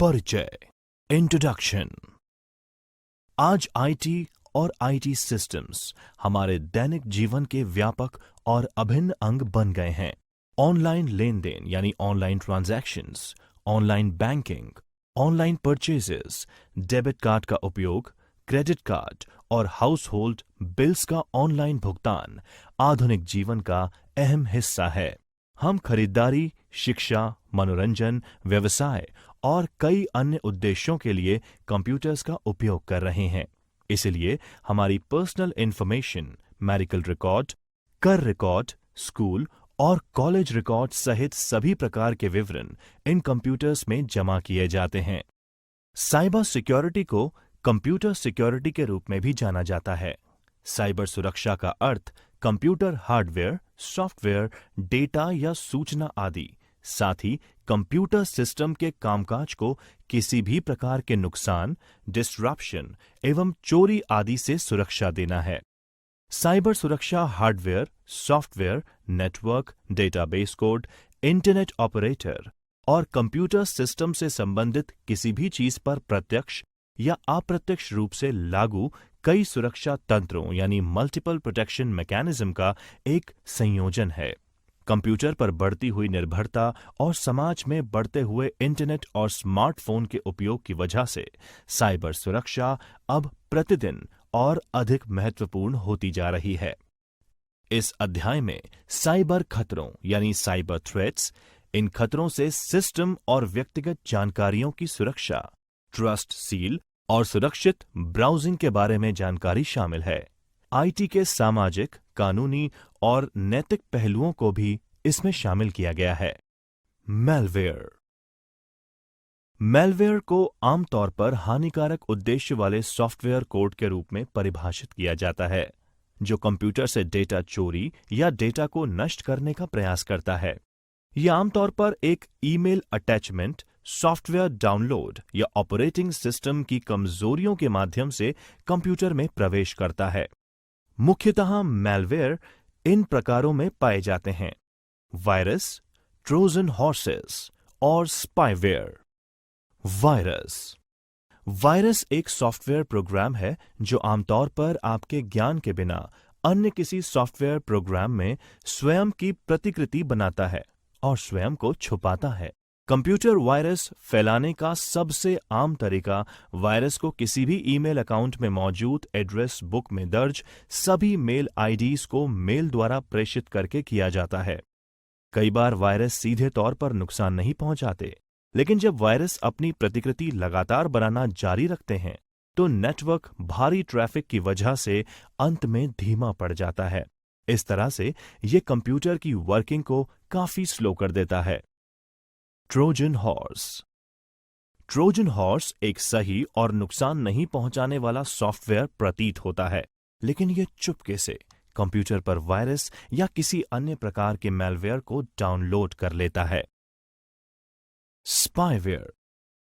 परिचय, इंट्रोडक्शन। आज आईटी और आईटी सिस्टम्स हमारे दैनिक जीवन के व्यापक और अभिन्न अंग बन गए हैं। ऑनलाइन लेन देन यानी online transactions, online banking, online purchases, debit card का उपयोग, क्रेडिट कार्ड और हाउस होल्ड बिल्स का ऑनलाइन भुगतान आधुनिक जीवन का अहम हिस्सा है। हम खरीदारी, शिक्षा, मनोरंजन, व्यवसाय और कई अन्य उद्देश्यों के लिए कंप्यूटर्स का उपयोग कर रहे हैं। इसलिए हमारी पर्सनल इंफॉर्मेशन, मेडिकल रिकॉर्ड, कर रिकॉर्ड, स्कूल और कॉलेज रिकॉर्ड सहित सभी प्रकार के विवरण इन कंप्यूटर्स में जमा किए जाते हैं। साइबर सिक्योरिटी को कंप्यूटर सिक्योरिटी के रूप में भी जाना जाता है। साइबर सुरक्षा का अर्थ कंप्यूटर हार्डवेयर, सॉफ्टवेयर, डेटा या सूचना आदि, साथ ही कंप्यूटर सिस्टम के कामकाज को किसी भी प्रकार के नुकसान, डिस्ट्रप्शन एवं चोरी आदि से सुरक्षा देना है। साइबर सुरक्षा hardware, software, network, database code, internet operator और कंप्यूटर सिस्टम से संबंधित किसी भी चीज पर प्रत्यक्ष या अप्रत्यक्ष रूप से लागू कई सुरक्षा तंत्रों यानी मल्टीपल प्रोटेक्शन मैकेनिज्म का एक संयोजन है। कंप्यूटर पर बढ़ती हुई निर्भरता और समाज में बढ़ते हुए इंटरनेट और स्मार्टफोन के उपयोग की वजह से साइबर सुरक्षा अब प्रतिदिन और अधिक महत्वपूर्ण होती जा रही है। इस अध्याय में साइबर खतरों यानी साइबर थ्रेट्स, इन खतरों से सिस्टम और व्यक्तिगत जानकारियों की सुरक्षा, ट्रस्ट सील और सुरक्षित ब्राउजिंग के बारे में जानकारी शामिल है। आईटी के सामाजिक, कानूनी और नैतिक पहलुओं को भी इसमें शामिल किया गया है। मैलवेयर। मैलवेयर को आमतौर पर हानिकारक उद्देश्य वाले सॉफ्टवेयर कोड के रूप में परिभाषित किया जाता है, जो कंप्यूटर से डेटा चोरी या डेटा को नष्ट करने का प्रयास करता है। यह आमतौर पर एक ईमेल अटैचमेंट, सॉफ्टवेयर डाउनलोड या ऑपरेटिंग सिस्टम की कमजोरियों के माध्यम से कंप्यूटर में प्रवेश करता है। मुख्यतः मैलवेयर इन प्रकारों में पाए जाते हैं: वायरस, ट्रोजन हॉर्सेस और स्पाईवेयर। वायरस एक सॉफ्टवेयर प्रोग्राम है जो आमतौर पर आपके ज्ञान के बिना अन्य किसी सॉफ्टवेयर प्रोग्राम में स्वयं की प्रतिकृति बनाता है और स्वयं को छुपाता है। कंप्यूटर वायरस फैलाने का सबसे आम तरीका वायरस को किसी भी ईमेल अकाउंट में मौजूद एड्रेस बुक में दर्ज सभी मेल आईडीज को मेल द्वारा प्रेषित करके किया जाता है। कई बार वायरस सीधे तौर पर नुकसान नहीं पहुंचाते, लेकिन जब वायरस अपनी प्रतिकृति लगातार बनाना जारी रखते हैं तो नेटवर्क भारी ट्रैफिक की वजह से अंत में धीमा पड़ जाता है। इस तरह से यह कंप्यूटर की वर्किंग को काफी स्लो कर देता है। Trojan horse. ट्रोजन हॉर्स एक सही और नुकसान नहीं पहुंचाने वाला सॉफ्टवेयर प्रतीत होता है, लेकिन यह चुपके से कंप्यूटर पर वायरस या किसी अन्य प्रकार के मैलवेयर को डाउनलोड कर लेता है। स्पाईवेयर।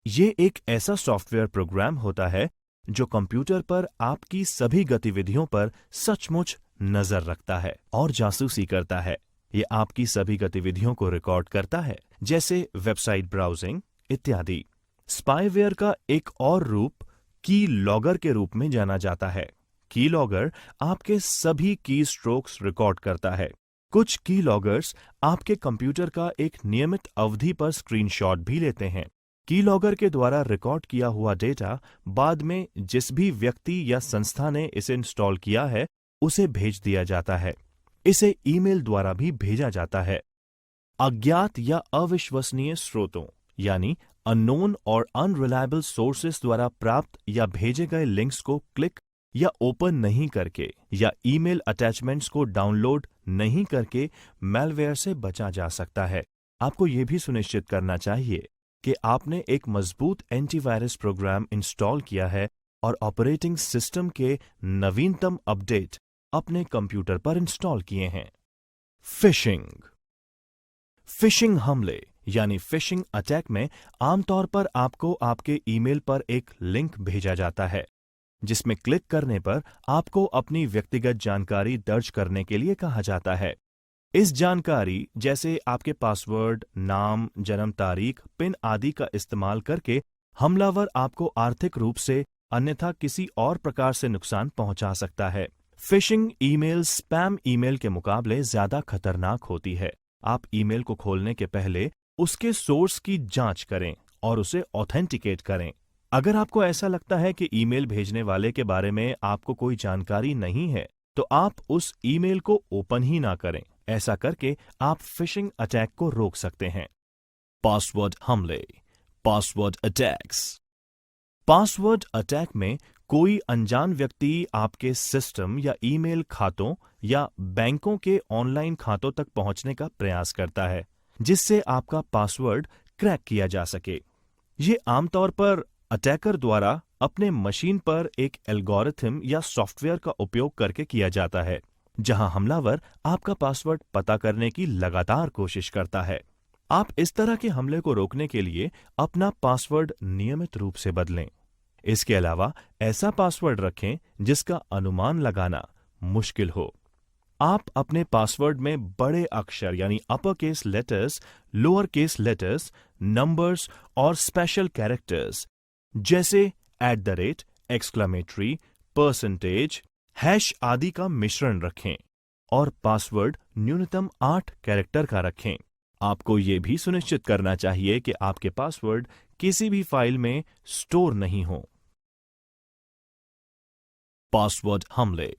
यह एक ऐसा सॉफ्टवेयर प्रोग्राम होता है जो कंप्यूटर पर आपकी सभी गतिविधियों पर सचमुच नजर रखता है और जासूसी करता है। यह आपकी सभी गतिविधियों को रिकॉर्ड करता है, जैसे वेबसाइट ब्राउजिंग इत्यादि। स्पाईवेयर का एक और रूप की लॉगर के रूप में जाना जाता है। की लॉगर आपके सभी की स्ट्रोक्स रिकॉर्ड करता है। कुछ की लॉगर्स आपके कंप्यूटर का एक नियमित अवधि पर स्क्रीनशॉट भी लेते हैं। की लॉगर के द्वारा रिकॉर्ड किया हुआ डेटा बाद में जिस भी व्यक्ति या संस्था ने इसे इंस्टॉल किया है उसे भेज दिया जाता है। इसे ईमेल द्वारा भी भेजा जाता है। अज्ञात या अविश्वसनीय स्रोतों यानी अननोन और अनरिलायबल सोर्सेस द्वारा प्राप्त या भेजे गए लिंक्स को क्लिक या ओपन नहीं करके या ईमेल अटैचमेंट्स को डाउनलोड नहीं करके मैलवेयर से बचा जा सकता है। आपको यह भी सुनिश्चित करना चाहिए कि आपने एक मजबूत एंटीवायरस प्रोग्राम इंस्टॉल किया है और ऑपरेटिंग सिस्टम के नवीनतम अपडेट अपने कंप्यूटर पर इंस्टॉल किए हैं। फिशिंग हमले यानी फिशिंग अटैक में आमतौर पर आपको आपके ईमेल पर एक लिंक भेजा जाता है, जिसमें क्लिक करने पर आपको अपनी व्यक्तिगत जानकारी दर्ज करने के लिए कहा जाता है। इस जानकारी जैसे आपके पासवर्ड, नाम, जन्म तारीख, पिन आदि का इस्तेमाल करके हमलावर आपको आर्थिक रूप से अन्यथा किसी और प्रकार से नुकसान पहुंचा सकता है। फिशिंग ईमेल स्पैम ईमेल के मुकाबले ज्यादा खतरनाक होती है। आप ईमेल को खोलने के पहले उसके सोर्स की जांच करें और उसे ऑथेंटिकेट करें। अगर आपको ऐसा लगता है कि ईमेल भेजने वाले के बारे में आपको कोई जानकारी नहीं है, तो आप उस ईमेल को ओपन ही ना करें। ऐसा करके आप फिशिंग अटैक को रोक सकते हैं। पासवर्ड हमले, पासवर्ड अटैक्स। पासवर्ड अटैक में कोई अनजान व्यक्ति आपके सिस्टम या ईमेल खातों या बैंकों के ऑनलाइन खातों तक पहुंचने का प्रयास करता है, जिससे आपका पासवर्ड क्रैक किया जा सके। ये आमतौर पर अटैकर द्वारा अपने मशीन पर एक एल्गोरिथम या सॉफ्टवेयर का उपयोग करके किया जाता है, जहां हमलावर आपका पासवर्ड पता करने की लगातार कोशिश करता है। आप इस तरह के हमले को रोकने के लिए अपना पासवर्ड नियमित रूप से बदलें। इसके अलावा ऐसा पासवर्ड रखें जिसका अनुमान लगाना मुश्किल हो। आप अपने पासवर्ड में बड़े अक्षर यानी upper case letters, lower case letters, numbers और स्पेशल कैरेक्टर्स जैसे @ एक्सक्लेमेटरी, परसेंटेज, हैश आदि का मिश्रण रखें और पासवर्ड न्यूनतम 8 कैरेक्टर का रखें। आपको यह भी सुनिश्चित करना चाहिए कि आपके पासवर्ड किसी भी फाइल में स्टोर नहीं हो। पासवर्ड हमले,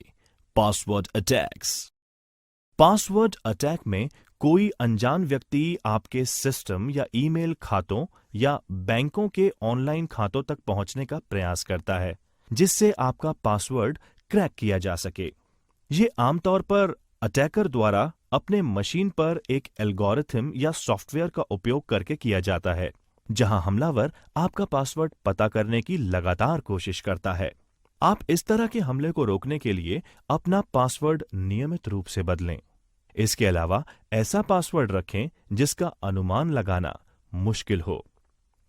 पासवर्ड अटैक्स। पासवर्ड अटैक में कोई अनजान व्यक्ति आपके सिस्टम या ईमेल खातों या बैंकों के ऑनलाइन खातों तक पहुंचने का प्रयास करता है, जिससे आपका पासवर्ड क्रैक किया जा सके। ये आमतौर पर अटैकर द्वारा अपने मशीन पर एक एल्गोरिथम या सॉफ्टवेयर का उपयोग करके किया जाता है, जहां हमलावर आपका पासवर्ड पता करने की लगातार कोशिश करता है। आप इस तरह के हमले को रोकने के लिए अपना पासवर्ड नियमित रूप से बदलें। इसके अलावा ऐसा पासवर्ड रखें जिसका अनुमान लगाना मुश्किल हो।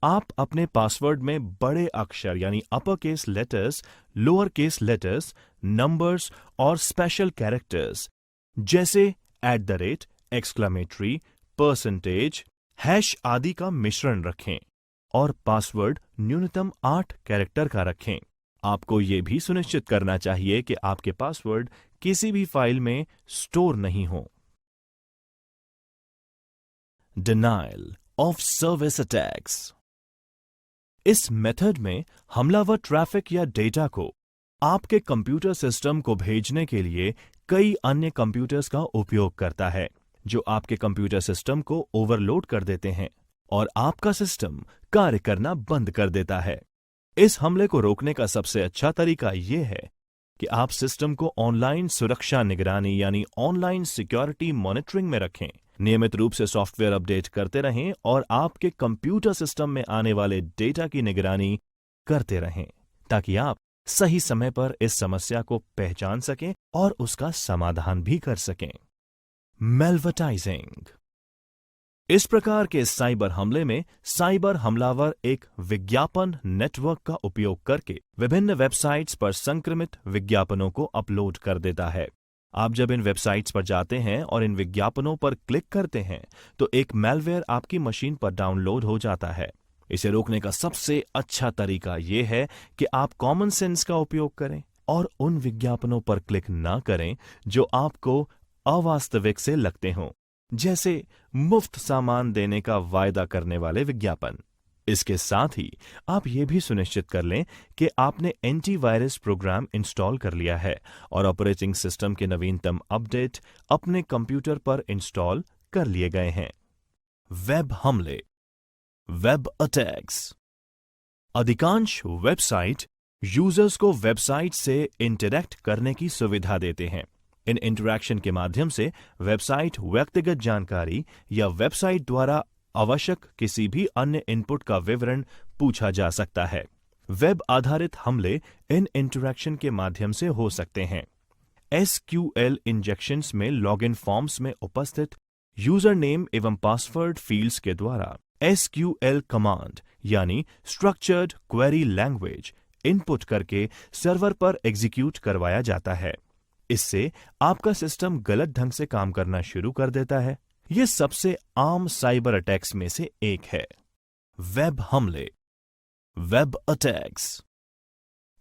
आप अपने पासवर्ड में बड़े अक्षर यानी upper case letters, lower case letters, numbers और स्पेशल कैरेक्टर्स जैसे @ एक्सक्लेमेटरी, परसेंटेज, हैश आदि का मिश्रण रखें और पासवर्ड न्यूनतम 8 कैरेक्टर का रखें। आपको यह भी सुनिश्चित करना चाहिए कि आपके पासवर्ड किसी भी फाइल में स्टोर नहीं हो। Denial of service attacks. इस मेथड में हमलावर ट्रैफिक या डेटा को आपके कंप्यूटर सिस्टम को भेजने के लिए कई अन्य कंप्यूटर्स का उपयोग करता है, जो आपके कंप्यूटर सिस्टम को ओवरलोड कर देते हैं और आपका सिस्टम कार्य करना बंद कर देता है। इस हमले को रोकने का सबसे अच्छा तरीका यह है कि आप सिस्टम को ऑनलाइन सुरक्षा निगरानी यानी ऑनलाइन सिक्योरिटी मॉनिटरिंग में रखें। नियमित रूप से सॉफ्टवेयर अपडेट करते रहें और आपके कंप्यूटर सिस्टम में आने वाले डेटा की निगरानी करते रहें, ताकि आप सही समय पर इस समस्या को पहचान सकें और उसका समाधान भी कर सकें। मेलवर्टाइजिंग। इस प्रकार के साइबर हमले में साइबर हमलावर एक विज्ञापन नेटवर्क का उपयोग करके विभिन्न वेबसाइट्स पर संक्रमित विज्ञापनों को अपलोड कर देता है। आप जब इन वेबसाइट्स पर जाते हैं और इन विज्ञापनों पर क्लिक करते हैं, तो एक मैलवेयर आपकी मशीन पर डाउनलोड हो जाता है। इसे रोकने का सबसे अच्छा तरीका यह है कि आप कॉमन सेंस का उपयोग करें और उन विज्ञापनों पर क्लिक ना करें जो आपको अवास्तविक से लगते हों, जैसे मुफ्त सामान देने का वायदा करने वाले विज्ञापन। इसके साथ ही आप ये भी सुनिश्चित कर लें कि आपने एंटीवायरस प्रोग्राम इंस्टॉल कर लिया है और ऑपरेटिंग सिस्टम के नवीनतम अपडेट अपने कंप्यूटर पर इंस्टॉल कर लिए गए हैं। वेब हमले, वेब अटैक्स। अधिकांश वेबसाइट यूजर्स को वेबसाइट से इंटरैक्ट करने की सुविधा देते हैं। इन इंटरैक्शन के माध्यम से वेबसाइट व्यक्तिगत जानकारी या वेबसाइट द्वारा आवश्यक किसी भी अन्य इनपुट का विवरण पूछा जा सकता है। वेब आधारित हमले इन इंटरैक्शन के माध्यम से हो सकते हैं। SQL इंजेक्शंस में लॉगिन फॉर्म्स में उपस्थित यूजर नेम एवं पासवर्ड फील्ड्स के द्वारा SQL कमांड यानी स्ट्रक्चर्ड क्वेरी लैंग्वेज इनपुट करके सर्वर पर एग्जीक्यूट करवाया जाता है। इससे आपका सिस्टम गलत ढंग से काम करना शुरू कर देता है। यह सबसे आम साइबर अटैक्स में से एक है। वेब हमले। Web attacks.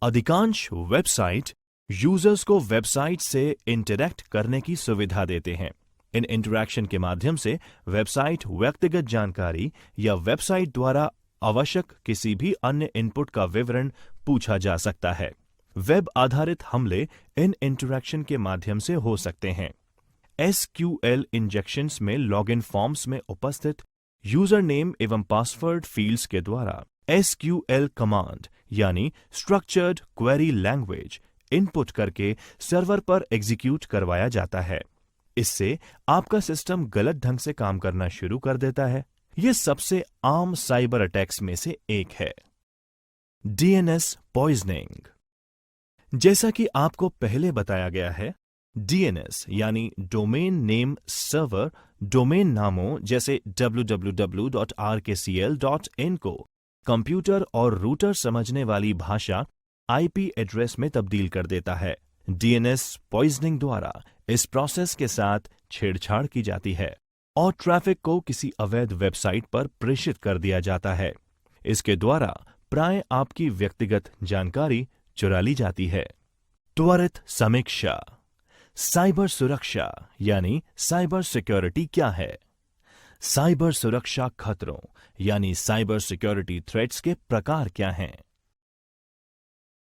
अधिकांश वेबसाइट यूजर्स को वेबसाइट से इंटरैक्ट करने की सुविधा देते हैं। इन इंटरैक्शन के माध्यम से वेबसाइट व्यक्तिगत जानकारी या वेबसाइट द्वारा आवश्यक किसी भी अन्य इनपुट का विवरण पूछा जा सकता है। वेब आधारित हमले इन इंटरैक्शन के माध्यम से हो सकते हैं। SQL इंजेक्शंस में लॉगिन फॉर्म्स में उपस्थित यूजर नेम एवं पासवर्ड फील्ड्स के द्वारा SQL कमांड यानी स्ट्रक्चर्ड क्वेरी लैंग्वेज इनपुट करके सर्वर पर एग्जीक्यूट करवाया जाता है। इससे आपका सिस्टम गलत ढंग से काम करना शुरू कर देता है। यह सबसे आम साइबर अटैक्स में से एक है। DNS poisoning. जैसा कि आपको पहले बताया गया है, DNS यानी डोमेन नेम सर्वर डोमेन नामों जैसे www.rkcl.in को कंप्यूटर और रूटर समझने वाली भाषा IP एड्रेस में तब्दील कर देता है। DNS पॉइजनिंग द्वारा इस प्रोसेस के साथ छेड़छाड़ की जाती है और ट्रैफिक को किसी अवैध वेबसाइट पर प्रेषित कर दिया जाता है। इसके द्वारा प्राय आपकी व्यक्तिगत जानकारी चुरा ली जाती है। त्वरित समीक्षा। साइबर सुरक्षा यानी साइबर सिक्योरिटी क्या है? साइबर सुरक्षा खतरों यानी साइबर सिक्योरिटी थ्रेट्स के प्रकार क्या हैं?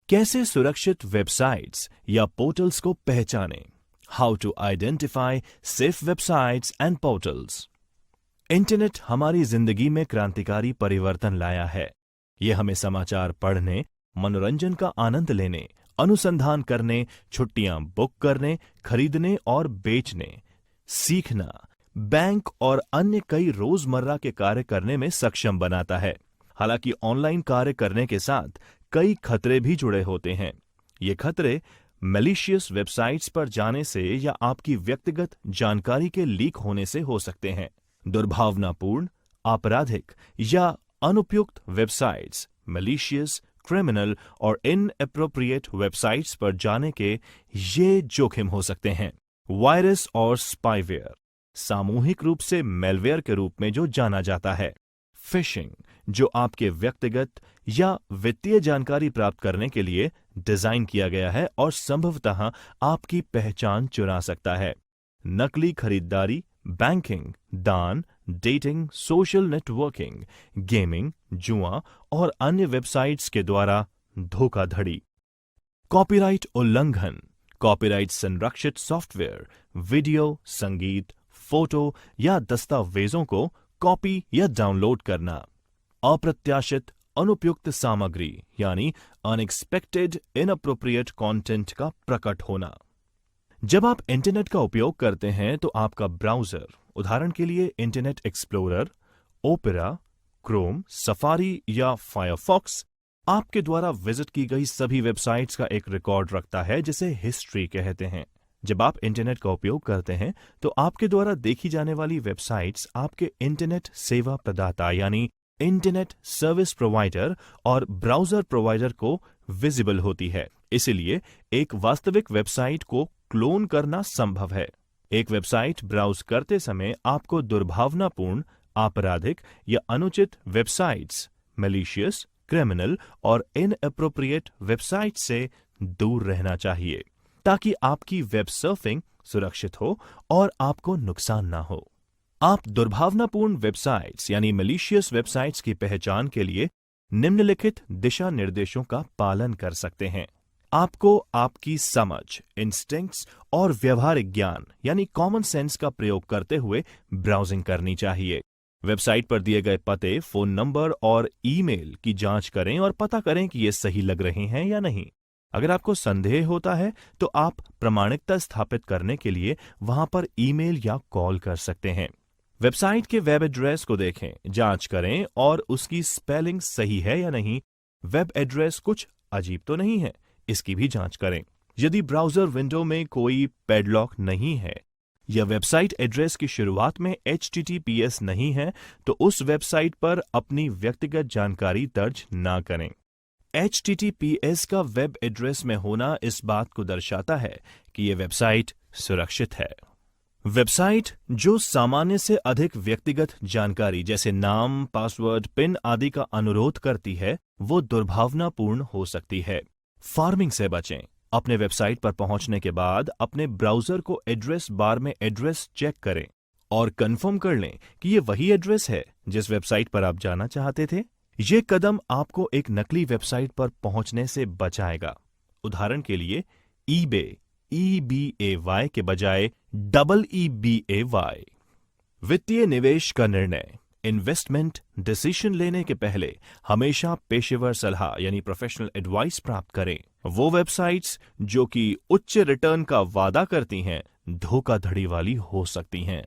कैसे सुरक्षित वेबसाइट्स या पोर्टल्स को पहचानें? How to identify safe websites and portals. Internet हमारी जिंदगी में क्रांतिकारी परिवर्तन लाया है। यह हमें समाचार पढ़ने, मनोरंजन का आनंद लेने, अनुसंधान करने, छुट्टियां बुक करने, खरीदने और बेचने, सीखना, बैंक और अन्य कई रोजमर्रा के कार्य करने में सक्षम बनाता है। हालांकि ऑनलाइन कार्य करने के साथ कई खतरे भी जुड़े होते हैं। ये खतरे मैलिशियस वेबसाइट्स पर जाने से या आपकी व्यक्तिगत जानकारी के लीक होने से हो सकते हैं। दुर्भावनापूर्ण, आपराधिक या अनुपयुक्त वेबसाइट्स, मैलिशियस, क्रिमिनल और इनएप्रोप्रिएट वेबसाइट्स पर जाने के ये जोखिम हो सकते हैं। वायरस और स्पाईवेयर, सामूहिक रूप से मेलवेयर के रूप में जो जाना जाता है। फिशिंग, जो आपके व्यक्तिगत या वित्तीय जानकारी प्राप्त करने के लिए डिजाइन किया गया है और संभवतः आपकी पहचान चुरा सकता है। नकली खरीदारी, बैंकिंग, दान, डेटिंग, सोशल नेटवर्किंग, गेमिंग, जुआ और अन्य वेबसाइट्स के द्वारा धोखाधड़ी। कॉपीराइट उल्लंघन, कॉपीराइट संरक्षित सॉफ्टवेयर, वीडियो, संगीत, फोटो या दस्तावेजों को कॉपी या डाउनलोड करना। अप्रत्याशित, अनुपयुक्त सामग्री यानी अनएक्सपेक्टेड इनअप्रोप्रिएट कंटेंट का प्रकट होना। जब आप इंटरनेट का उपयोग करते हैं तो आपका ब्राउजर, उदाहरण के लिए internet explorer, opera, Chrome, safari या फायरफॉक्स, आपके द्वारा विजिट की गई सभी वेबसाइट्स का एक रिकॉर्ड रखता है जिसे हिस्ट्री कहते हैं। जब आप इंटरनेट का उपयोग करते हैं तो आपके द्वारा देखी जाने वाली वेबसाइट्स आपके इंटरनेट सेवा प्रदाता यानी इंटरनेट सर्विस प्रोवाइडर और ब्राउजर प्रोवाइडर को विजिबल होती है। इसलिए एक वास्तविक वेबसाइट को क्लोन करना संभव है। एक वेबसाइट ब्राउज करते समय आपको दुर्भावनापूर्ण, आपराधिक या अनुचित वेबसाइट्स, मैलिशियस, क्रिमिनल और इनएप्रोप्रिएट वेबसाइट से दूर रहना चाहिए ताकि आपकी वेब सर्फिंग सुरक्षित हो और आपको नुकसान ना हो। आप दुर्भावनापूर्ण वेबसाइट्स यानी मैलिशियस वेबसाइट्स की पहचान के लिए निम्नलिखित दिशा निर्देशों का पालन कर सकते हैं। आपको आपकी समझ, इंस्टिंक्ट्स और व्यवहारिक ज्ञान यानी कॉमन सेंस का प्रयोग करते हुए ब्राउजिंग करनी चाहिए। वेबसाइट पर दिए गए पते, फोन नंबर और ईमेल की जांच करें और पता करें कि ये सही लग रहे हैं या नहीं। अगर आपको संदेह होता है तो आप प्रामाणिकता स्थापित करने के लिए वहां पर ईमेल या कॉल कर सकते हैं। वेबसाइट के वेब एड्रेस को देखें, जांच करें और उसकी स्पेलिंग सही है या नहीं। वेब एड्रेस कुछ अजीब तो नहीं है, इसकी भी जांच करें। यदि ब्राउजर विंडो में कोई पैडलॉक नहीं है या वेबसाइट एड्रेस की शुरुआत में HTTPS नहीं है तो उस वेबसाइट पर अपनी व्यक्तिगत जानकारी दर्ज ना करें। HTTPS का वेब एड्रेस में होना इस बात को दर्शाता है कि यह वेबसाइट सुरक्षित है। वेबसाइट जो सामान्य से अधिक व्यक्तिगत जानकारी जैसे नाम, पासवर्ड, पिन आदि का अनुरोध करती है, वो दुर्भावनापूर्ण हो सकती है। फार्मिंग से बचें। अपने वेबसाइट पर पहुंचने के बाद अपने ब्राउजर को एड्रेस बार में एड्रेस चेक करें और कंफर्म कर लें कि ये वही एड्रेस है जिस वेबसाइट पर आप जाना चाहते थे। ये कदम आपको एक नकली वेबसाइट पर पहुंचने से बचाएगा। उदाहरण के लिए eBay EBAY के बजाय EEBAY। वित्तीय निवेश का निर्णय, इन्वेस्टमेंट डिसीजन लेने के पहले हमेशा पेशेवर सलाह यानी प्रोफेशनल एडवाइस प्राप्त करें। वो वेबसाइट्स जो कि उच्च रिटर्न का वादा करती हैं, धोखाधड़ी वाली हो सकती हैं।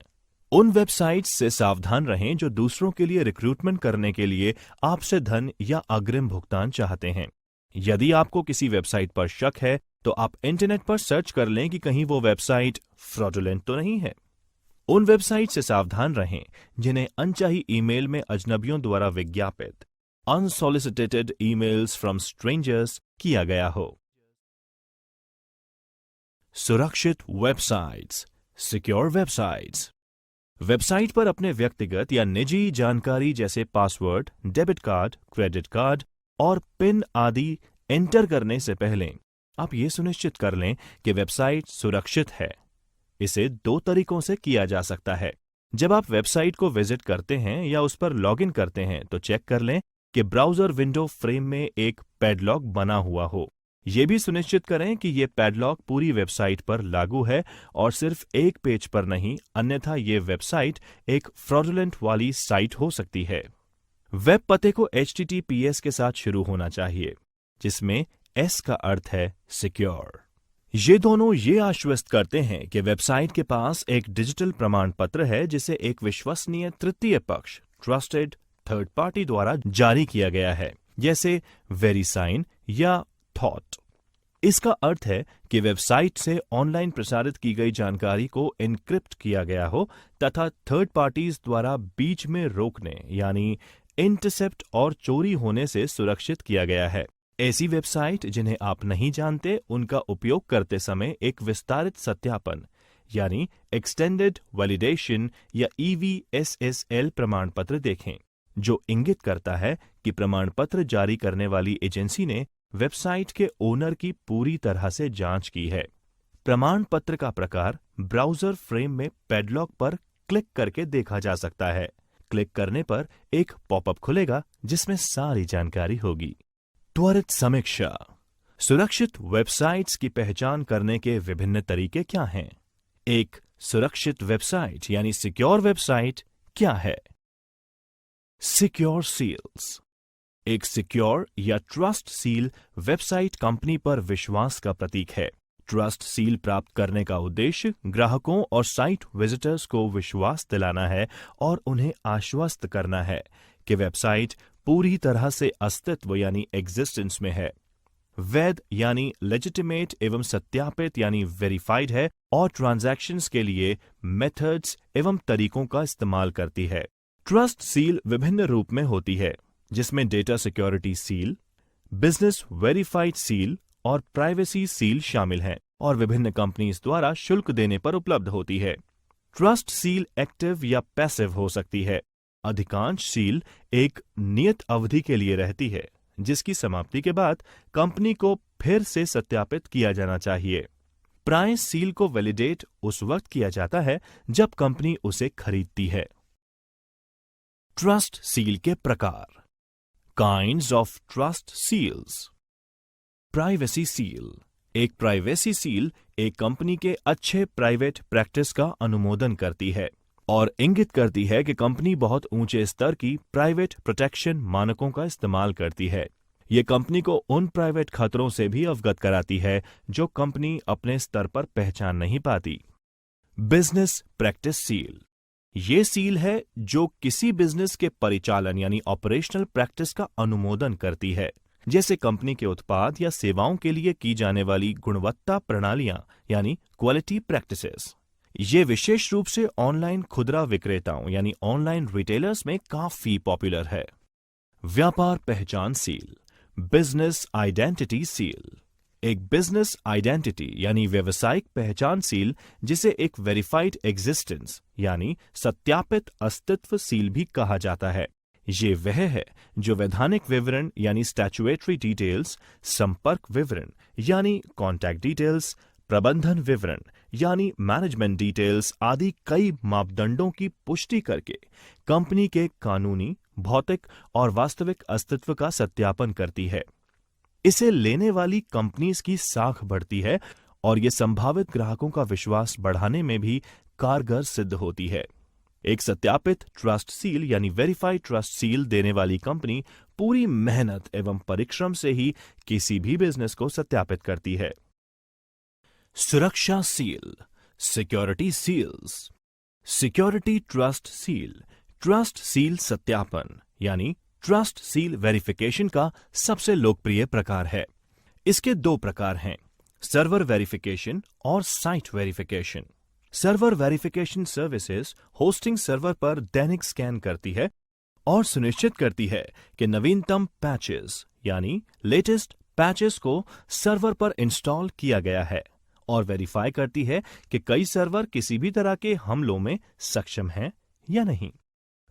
उन वेबसाइट्स से सावधान रहें जो दूसरों के लिए रिक्रूटमेंट करने के लिए आपसे धन या अग्रिम भुगतान चाहते हैं। यदि आपको किसी वेबसाइट पर शक है तो आप इंटरनेट पर सर्च कर लें कि कहीं वो वेबसाइट फ्रॉडुलेंट तो नहीं है। उन वेबसाइट से सावधान रहें जिन्हें अनचाही ईमेल में अजनबियों द्वारा विज्ञापित अनसॉलिसिटेटेड ईमेल्स फ्रॉम स्ट्रेंजर्स किया गया हो। सुरक्षित वेबसाइट्स, सिक्योर वेबसाइट्स। वेबसाइट पर अपने व्यक्तिगत या निजी जानकारी जैसे password, debit card, credit card और पिन आदि एंटर करने से पहले आप ये सुनिश्चित कर लें कि वेबसाइट सुरक्षित है। इसे 2 तरीकों से किया जा सकता है। जब आप वेबसाइट को विजिट करते हैं या उस पर लॉगिन करते हैं तो चेक कर लें कि ब्राउजर विंडो फ्रेम में एक पैडलॉक बना हुआ हो। यह भी सुनिश्चित करें कि यह पैडलॉक पूरी वेबसाइट पर लागू है और सिर्फ एक पेज पर नहीं, अन्यथा यह वेबसाइट एक फ्रॉडुलेंट वाली साइट हो सकती है। वेब पते को HTTPS के साथ शुरू होना चाहिए, जिसमें S का अर्थ है सिक्योर। ये दोनों ये आश्वस्त करते हैं कि वेबसाइट के पास एक डिजिटल प्रमाण पत्र है जिसे एक विश्वसनीय तृतीय पक्ष ट्रस्टेड थर्ड पार्टी द्वारा जारी किया गया है, जैसे वेरीसाइन या थॉट। इसका अर्थ है कि वेबसाइट से ऑनलाइन प्रसारित की गई जानकारी को एन्क्रिप्ट किया गया हो तथा थर्ड पार्टीज द्वारा बीच में रोकने यानी इंटरसेप्ट और चोरी होने से सुरक्षित किया गया है। ऐसी वेबसाइट जिन्हें आप नहीं जानते, उनका उपयोग करते समय एक विस्तारित सत्यापन यानी एक्सटेंडेड वैलिडेशन या EVSSL प्रमाण पत्र देखें, जो इंगित करता है कि प्रमाण पत्र जारी करने वाली एजेंसी ने वेबसाइट के ओनर की पूरी तरह से जांच की है। प्रमाण पत्र का प्रकार ब्राउजर फ्रेम में पैडलॉक पर क्लिक करके देखा जा सकता है। क्लिक करने पर एक पॉपअप खुलेगा जिसमें सारी जानकारी होगी। त्वरित समीक्षा। सुरक्षित वेबसाइट्स की पहचान करने के विभिन्न तरीके क्या हैं? एक सुरक्षित वेबसाइट यानी सिक्योर वेबसाइट क्या है? Secure seals. एक सिक्योर या ट्रस्ट सील वेबसाइट कंपनी पर विश्वास का प्रतीक है। ट्रस्ट सील प्राप्त करने का उद्देश्य ग्राहकों और साइट विजिटर्स को विश्वास दिलाना है और उन्हें आश्वस्त करना है कि वेबसाइट पूरी तरह से अस्तित्व यानी एग्जिस्टेंस में है, वैध यानी लेजिटिमेट एवं सत्यापित यानी वेरीफाइड है और ट्रांजैक्शंस के लिए मेथड्स एवं तरीकों का इस्तेमाल करती है। ट्रस्ट सील विभिन्न रूप में होती है, जिसमें data security seal, business verified seal और प्राइवेसी सील शामिल हैं और विभिन्न कंपनीज द्वारा शुल्क देने पर उपलब्ध होती है। ट्रस्ट सील एक्टिव या पैसिव हो सकती है। अधिकांश सील एक नियत अवधि के लिए रहती है, जिसकी समाप्ति के बाद कंपनी को फिर से सत्यापित किया जाना चाहिए। प्राइस सील को वैलिडेट उस वक्त किया जाता है जब कंपनी उसे खरीदती है। ट्रस्ट सील के प्रकार। Kinds of trust seals. Privacy seal. एक प्राइवेसी सील एक कंपनी के अच्छे प्राइवेट प्रैक्टिस का अनुमोदन करती है और इंगित करती है कि कंपनी बहुत ऊंचे स्तर की प्राइवेट प्रोटेक्शन मानकों का इस्तेमाल करती है। ये कंपनी को उन प्राइवेट खतरों से भी अवगत कराती है जो कंपनी अपने स्तर पर पहचान नहीं पाती। Business practice seal. ये सील है जो किसी बिजनेस के परिचालन यानी ऑपरेशनल प्रैक्टिस का अनुमोदन करती है, जैसे कंपनी के उत्पाद या सेवाओं के लिए की जाने वाली गुणवत्ता प्रणालियां यानी क्वालिटी प्रैक्टिसेस। ये विशेष रूप से ऑनलाइन खुदरा विक्रेताओं यानी ऑनलाइन रिटेलर्स में काफी पॉपुलर है। व्यापार पहचान सील। Business identity seal. एक बिजनेस आइडेंटिटी यानी व्यवसायिक पहचान सील, जिसे एक वेरीफाइड एग्जिस्टेंस यानी सत्यापित अस्तित्व सील भी कहा जाता है। ये वह है जो वैधानिक विवरण यानी स्टैट्यूएटरी डिटेल्स, संपर्क विवरण यानी कॉन्टैक्ट डिटेल्स, प्रबंधन विवरण यानी मैनेजमेंट डिटेल्स आदि कई मापदंडों की पुष्टि करके कंपनी के कानूनी, भौतिक और वास्तविक अस्तित्व का सत्यापन करती है। इसे लेने वाली कंपनीज की साख बढ़ती है और ये संभावित ग्राहकों का विश्वास बढ़ाने में भी कारगर सिद्ध होती है। एक सत्यापित ट्रस्ट सील यानी वेरीफाइड ट्रस्ट सील देने वाली कंपनी पूरी मेहनत एवं परिश्रम से ही किसी भी बिजनेस को सत्यापित करती है। सुरक्षा सील, security seals. Security trust seal, trust seal सत्यापन यानी ट्रस्ट सील वेरिफिकेशन का सबसे लोकप्रिय प्रकार है। इसके दो प्रकार हैं, सर्वर वेरिफिकेशन और site verification. Server verification services hosting server पर दैनिक स्कैन करती है और सुनिश्चित करती है कि नवीनतम पैचेस यानी लेटेस्ट पैचेस को सर्वर पर इंस्टॉल किया गया है और वेरीफाई करती है कि कई सर्वर किसी भी तरह के हमलों में सक्षम हैं या नहीं।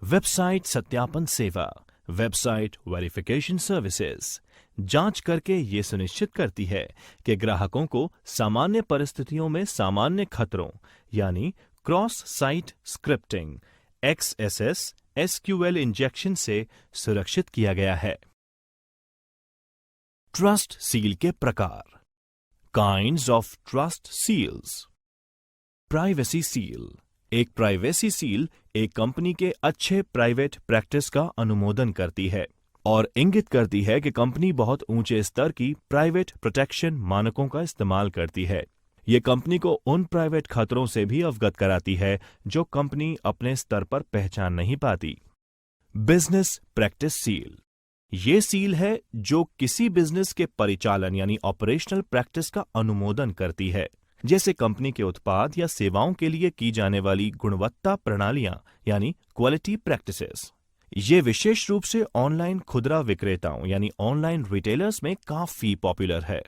वेबसाइट सत्यापन सेवा, वेबसाइट वेरिफिकेशन सर्विसेज, जांच करके ये सुनिश्चित करती है कि ग्राहकों को सामान्य परिस्थितियों में सामान्य खतरों यानी cross site scripting, XSS, SQL injection से सुरक्षित किया गया है। ट्रस्ट सील के प्रकार, kinds of trust seals. Privacy seal, एक प्राइवेसी सील एक कंपनी के अच्छे प्राइवेट प्रैक्टिस का अनुमोदन करती है और इंगित करती है कि कंपनी बहुत ऊंचे स्तर की प्राइवेट प्रोटेक्शन मानकों का इस्तेमाल करती है। ये कंपनी को उन प्राइवेट खतरों से भी अवगत कराती है जो कंपनी अपने स्तर पर पहचान नहीं पाती। बिजनेस प्रैक्टिस सील, ये सील है जो किसी बिजनेस के परिचालन यानी ऑपरेशनल प्रैक्टिस का अनुमोदन करती है, जैसे कंपनी के उत्पाद या सेवाओं के लिए की जाने वाली गुणवत्ता प्रणालियां यानी क्वालिटी प्रैक्टिसेस। ये विशेष रूप से ऑनलाइन खुदरा विक्रेताओं यानी ऑनलाइन रिटेलर्स में काफी पॉपुलर है।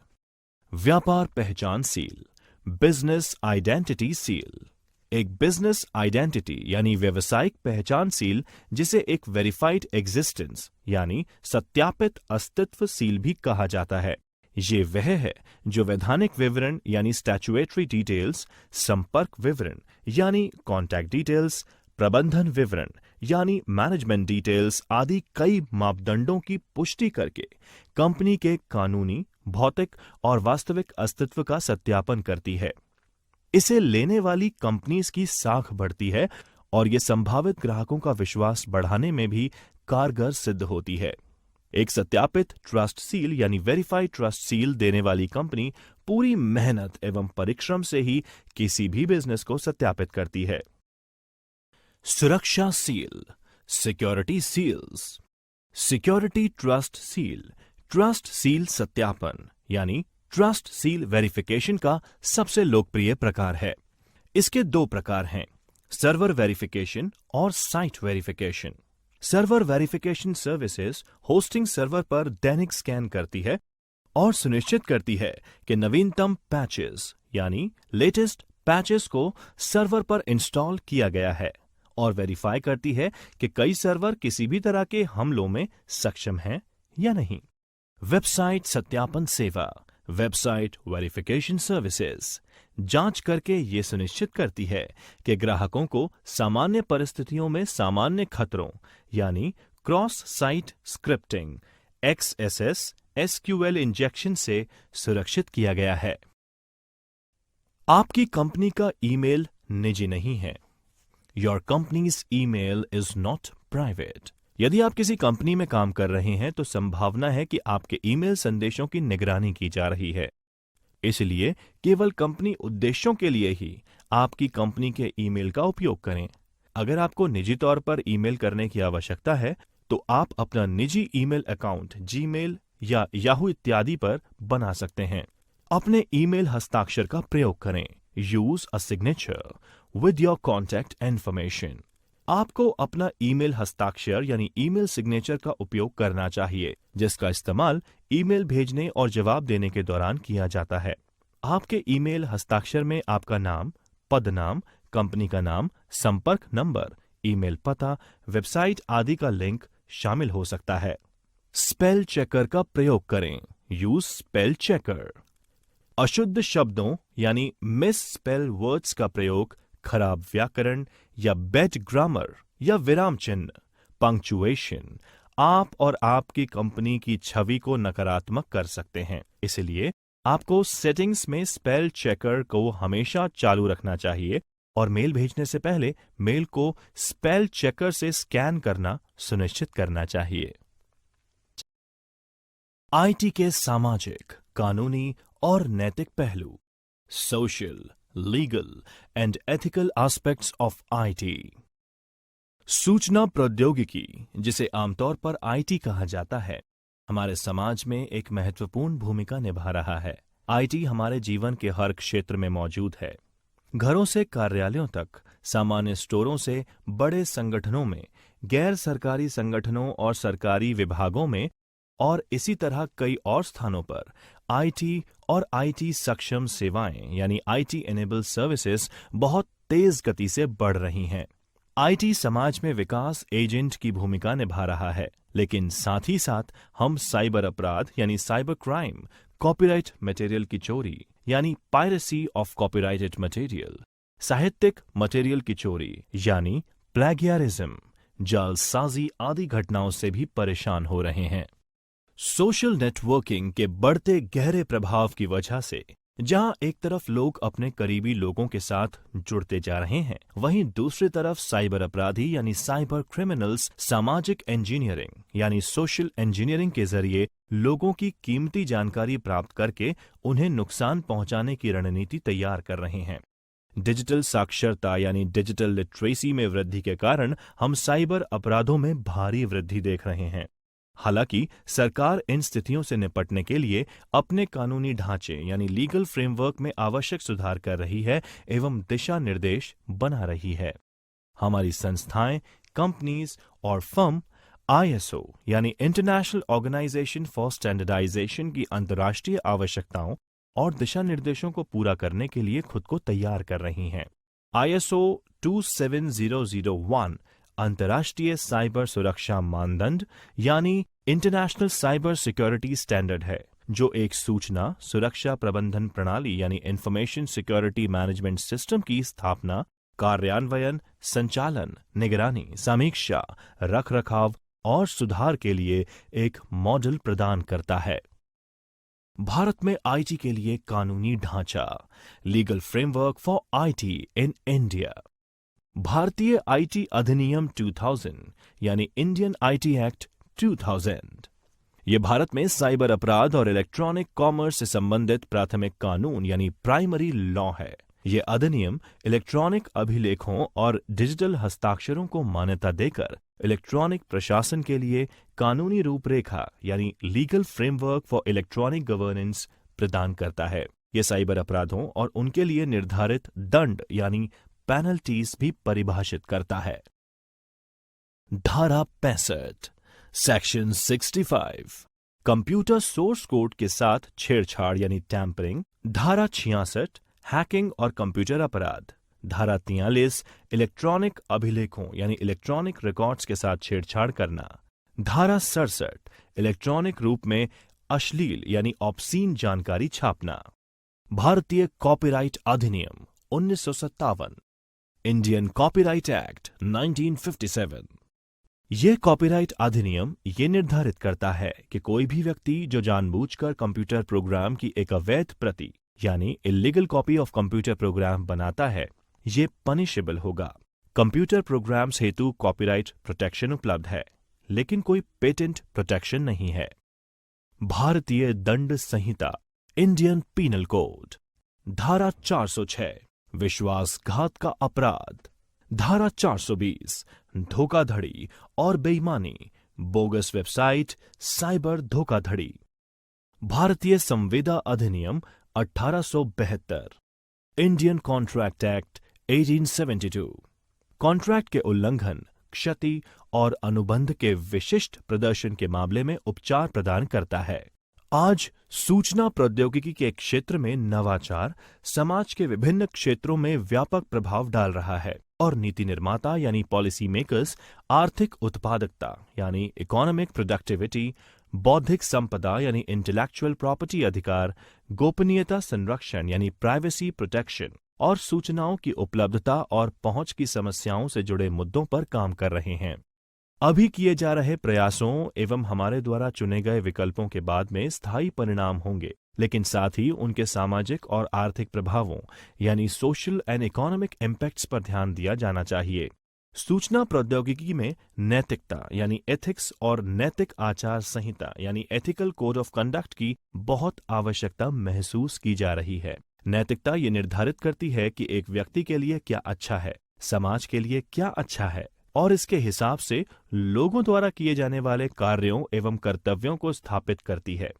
व्यापार पहचान सील, बिजनेस आइडेंटिटी सील, एक बिजनेस आइडेंटिटी यानी व्यवसायिक पहचान सील, जिसे एक वेरीफाइड एग्जिस्टेंस यानी सत्यापित अस्तित्व सील भी कहा जाता है। ये वह है जो वैधानिक विवरण यानी स्टैट्यूएटरी डिटेल्स, संपर्क विवरण यानी कॉन्टैक्ट डिटेल्स, प्रबंधन विवरण यानी मैनेजमेंट डिटेल्स आदि कई मापदंडों की पुष्टि करके कंपनी के कानूनी, भौतिक और वास्तविक अस्तित्व का सत्यापन करती है। इसे लेने वाली कंपनीज की साख बढ़ती है और ये संभावित ग्राहकों का विश्वास बढ़ाने में भी कारगर सिद्ध होती है। एक सत्यापित ट्रस्ट सील यानी वेरीफाइड ट्रस्ट सील देने वाली कंपनी पूरी मेहनत एवं परिश्रम से ही किसी भी बिजनेस को सत्यापित करती है। सुरक्षा सील, security seals. Security trust seal, trust seal सत्यापन यानी ट्रस्ट सील वेरिफिकेशन का सबसे लोकप्रिय प्रकार है। इसके दो प्रकार हैं, सर्वर वेरिफिकेशन और site verification. Server verification services hosting server पर दैनिक स्कैन करती है और सुनिश्चित करती है कि नवीनतम पैचेस यानी लेटेस्ट पैचेस को सर्वर पर इंस्टॉल किया गया है और वेरीफाई करती है कि कई सर्वर किसी भी तरह के हमलों में सक्षम हैं या नहीं। वेबसाइट सत्यापन सेवा, वेबसाइट वेरिफिकेशन सर्विसेज, जांच करके ये सुनिश्चित करती है कि ग्राहकों को सामान्य परिस्थितियों में सामान्य खतरों यानी cross site scripting, XSS, SQL injection से सुरक्षित किया गया है। आपकी कंपनी का ईमेल निजी नहीं है। Your company's email is not private. यदि आप किसी कंपनी में काम कर रहे हैं तो संभावना है कि आपके ईमेल संदेशों की निगरानी की जा रही है। इसलिए केवल कंपनी उद्देश्यों के लिए ही आपकी कंपनी के ईमेल का उपयोग करें। अगर आपको निजी तौर पर ईमेल करने की आवश्यकता है तो आप अपना निजी ईमेल अकाउंट जीमेल या याहू इत्यादि पर बना सकते हैं। अपने ईमेल हस्ताक्षर का प्रयोग करें। Use a signature with your contact information. आपको अपना ईमेल हस्ताक्षर यानी ईमेल सिग्नेचर का उपयोग करना चाहिए, जिसका इस्तेमाल ईमेल भेजने और जवाब देने के दौरान किया जाता है। आपके ईमेल हस्ताक्षर में आपका नाम, पदनाम, कंपनी का नाम, संपर्क नंबर, ईमेल पता, वेबसाइट आदि का लिंक शामिल हो सकता है। स्पेल चेकर का प्रयोग करें। Use spell checker. अशुद्ध शब्दों यानी मिस स्पेल वर्ड्स का प्रयोग खराब व्याकरण या बैड ग्रामर या विराम चिन्ह, पंक्चुएशन आप और आपकी कंपनी की छवि को नकारात्मक कर सकते हैं। इसलिए आपको सेटिंग्स में स्पेल चेकर को हमेशा चालू रखना चाहिए और मेल भेजने से पहले मेल को स्पेल चेकर से स्कैन करना सुनिश्चित करना चाहिए। आईटी के सामाजिक, कानूनी और नैतिक पहलू। Social, legal and ethical aspects of IT. सूचना प्रौद्योगिकी, जिसे आमतौर पर आईटी कहा जाता है, हमारे समाज में एक महत्वपूर्ण भूमिका निभा रहा है। आईटी हमारे जीवन के हर क्षेत्र में मौजूद है। घरों से कार्यालयों तक, सामान्य स्टोरों से बड़े संगठनों में, गैर सरकारी संगठनों और सरकारी विभागों में और इसी तरह कई और स्थानों पर आईटी और आईटी सक्षम सेवाएं यानी आईटी एनेबल सर्विसेज बहुत तेज गति से बढ़ रही हैं। आईटी समाज में विकास एजेंट की भूमिका निभा रहा है, लेकिन साथ ही साथ हम साइबर अपराध यानी साइबर क्राइम, कॉपीराइट मटेरियल की चोरी यानी पायरेसी ऑफ कॉपीराइटेड मटेरियल, साहित्यिक मटेरियल की चोरी यानी प्लेगियरिज्म, जालसाजी आदि घटनाओं से भी परेशान हो रहे हैं। सोशल नेटवर्किंग के बढ़ते गहरे प्रभाव की वजह से जहां एक तरफ लोग अपने करीबी लोगों के साथ जुड़ते जा रहे हैं, वहीं दूसरी तरफ साइबर अपराधी यानी साइबर क्रिमिनल्स सामाजिक इंजीनियरिंग यानी सोशल इंजीनियरिंग के जरिए लोगों की कीमती जानकारी प्राप्त करके उन्हें नुकसान पहुंचाने की रणनीति तैयार कर रहे हैं। डिजिटल साक्षरता यानी डिजिटल लिटरेसी में वृद्धि के कारण हम साइबर अपराधों में भारी वृद्धि देख रहे हैं। हालांकि सरकार इन स्थितियों से निपटने के लिए अपने कानूनी ढांचे यानी लीगल फ्रेमवर्क में आवश्यक सुधार कर रही है एवं दिशा निर्देश बना रही है। हमारी संस्थाएं, कंपनीज और फर्म आईएसओ यानी इंटरनेशनल ऑर्गेनाइजेशन फॉर स्टैंडर्डाइजेशन की अंतर्राष्ट्रीय आवश्यकताओं और दिशा निर्देशों को पूरा करने के लिए खुद को तैयार कर रही हैं। आईएसओ 27001 अंतर्राष्ट्रीय साइबर सुरक्षा मानदंड यानी इंटरनेशनल साइबर सिक्योरिटी स्टैंडर्ड है, जो एक सूचना सुरक्षा प्रबंधन प्रणाली यानी इंफॉर्मेशन सिक्योरिटी मैनेजमेंट सिस्टम की स्थापना, कार्यान्वयन, संचालन, निगरानी, समीक्षा, रखरखाव और सुधार के लिए एक मॉडल प्रदान करता है। भारत में आईटी के लिए कानूनी ढांचा, legal framework for IT in India. भारतीय आईटी अधिनियम 2000 यानी इंडियन आईटी एक्ट 2000। ये भारत में साइबर अपराध और इलेक्ट्रॉनिक कॉमर्स से संबंधित प्राथमिक कानून यानी प्राइमरी लॉ है। ये अधिनियम इलेक्ट्रॉनिक अभिलेखों और डिजिटल हस्ताक्षरों को मान्यता देकर इलेक्ट्रॉनिक प्रशासन के लिए कानूनी रूपरेखा यानी legal framework for electronic governance प्रदान करता है। यह साइबर अपराधों और उनके लिए निर्धारित दंड यानी पेनल्टीज भी परिभाषित करता है। धारा 65 सेक्शन 65 कंप्यूटर सोर्स कोड के साथ छेड़छाड़ यानी टैंपरिंग। धारा 66 हैकिंग और कंप्यूटर अपराध। धारा 43 इलेक्ट्रॉनिक अभिलेखों यानी इलेक्ट्रॉनिक रिकॉर्ड्स के साथ छेड़छाड़ करना। धारा 67 इलेक्ट्रॉनिक रूप में अश्लील यानी ऑब्सीन जानकारी छापना। भारतीय कॉपीराइट अधिनियम 1957, इंडियन कॉपीराइट एक्ट 1957। यह कॉपीराइट अधिनियम ये निर्धारित करता है कि कोई भी व्यक्ति जो जानबूझकर कंप्यूटर प्रोग्राम की एक अवैध प्रति यानी illegal copy of computer program बनाता है, ये पनिशेबल होगा। कंप्यूटर प्रोग्राम्स हेतु कॉपीराइट प्रोटेक्शन उपलब्ध है, लेकिन कोई पेटेंट प्रोटेक्शन नहीं है। भारतीय दंड संहिता इंडियन पीनल कोड। धारा 406 विश्वासघात का अपराध। धारा 420 धोखाधड़ी और बेईमानी, बोगस वेबसाइट, साइबर धोखाधड़ी। भारतीय संविदा अधिनियम 1872, इंडियन कॉन्ट्रैक्ट एक्ट 1872। कॉन्ट्रैक्ट के उल्लंघन, क्षति और अनुबंध के विशिष्ट प्रदर्शन के मामले में उपचार प्रदान करता है। आज सूचना प्रौद्योगिकी के क्षेत्र में नवाचार समाज के विभिन्न क्षेत्रों में व्यापक प्रभाव डाल रहा है और नीति निर्माता यानी पॉलिसी मेकर्स आर्थिक उत्पादकता यानी इकोनॉमिक प्रोडक्टिविटी, बौद्धिक संपदा यानी इंटेलेक्चुअल प्रॉपर्टी अधिकार, गोपनीयता संरक्षण यानी प्राइवेसी प्रोटेक्शन और सूचनाओं की उपलब्धता और पहुंच की समस्याओं से जुड़े मुद्दों पर काम कर रहे हैं। अभी किए जा रहे प्रयासों एवं हमारे द्वारा चुने गए विकल्पों के बाद में स्थायी परिणाम होंगे, लेकिन साथ ही उनके सामाजिक और आर्थिक प्रभावों यानी सोशल एंड इकोनॉमिक इम्पैक्ट्स पर ध्यान दिया जाना चाहिए। सूचना प्रौद्योगिकी में नैतिकता यानी एथिक्स और नैतिक आचार संहिता यानी एथिकल कोड ऑफ कंडक्ट की बहुत आवश्यकता महसूस की जा रही है। नैतिकता ये निर्धारित करती है कि एक व्यक्ति के लिए क्या अच्छा है, समाज के लिए क्या अच्छा है और इसके हिसाब से लोगों द्वारा किए जाने वाले कार्यों एवं कर्तव्यों को स्थापित करती है।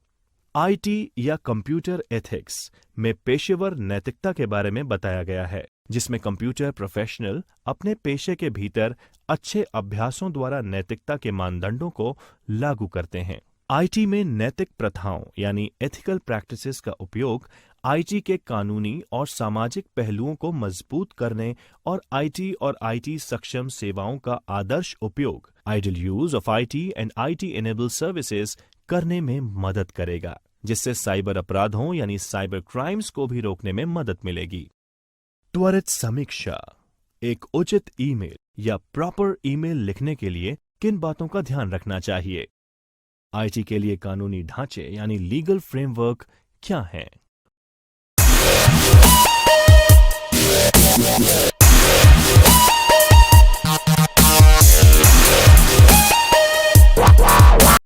आईटी या कंप्यूटर एथिक्स में पेशेवर नैतिकता के बारे में बताया गया है, जिसमें कंप्यूटर प्रोफेशनल अपने पेशे के भीतर अच्छे अभ्यासों द्वारा नैतिकता के मानदंडों को लागू करते हैं। आईटी में नैतिक प्रथाओं यानी एथिकल प्रैक्टिसेस का उपयोग आईटी के कानूनी और सामाजिक पहलुओं को मजबूत करने और आईटी और आईटी सक्षम सेवाओं का आदर्श उपयोग ideal use of IT and IT enabled services करने में मदद करेगा, जिससे साइबर अपराधों यानी साइबर क्राइम्स को भी रोकने में मदद मिलेगी। त्वरित समीक्षा: एक उचित ईमेल या प्रॉपर ईमेल लिखने के लिए किन बातों का ध्यान रखना चाहिए? आईटी के लिए कानूनी ढांचे यानी लीगल फ्रेमवर्क क्या हैं?